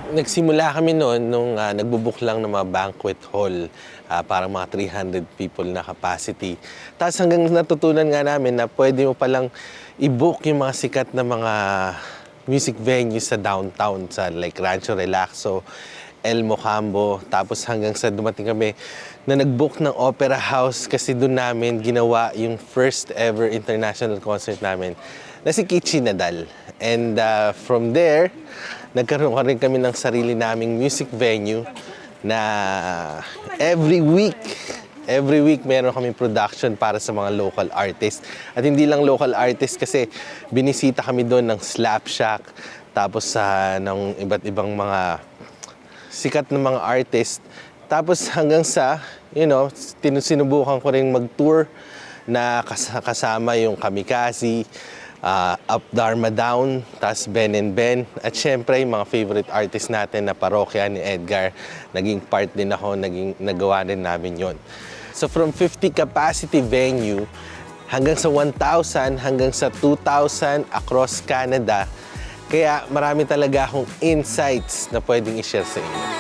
Nagsimula kami noon nung nagbo-book lang ng mga banquet hall, parang mga 300 people na capacity. Tapos hanggang natutunan nga namin na pwede mo palang i-book yung mga sikat na mga music venues sa downtown, sa like Rancho Relaxo, El Mocambo. Tapos hanggang sa dumating kami na nag-book ng Opera House kasi doon namin ginawa yung first ever international concert namin na si Kichi Nadal. And from there, nagkaroon ka rin kami ng sarili naming music venue na every week meron kaming production para sa mga local artists. At hindi lang local artists kasi binisita kami doon ng Slapshack, tapos ng iba't ibang mga sikat na mga artist. Tapos hanggang sa, sinubukan ko rin mag-tour na kasama yung Kamikaze, Up Dharma Down, tas Ben and Ben. At syempre, yung mga favorite artist natin na Parokya ni Edgar, naging part din ako, nagawa din namin yon. So from 50 capacity venue, hanggang sa 1,000, hanggang sa 2,000 across Canada. Kaya marami talaga akong insights na pwedeng i-share sa inyo.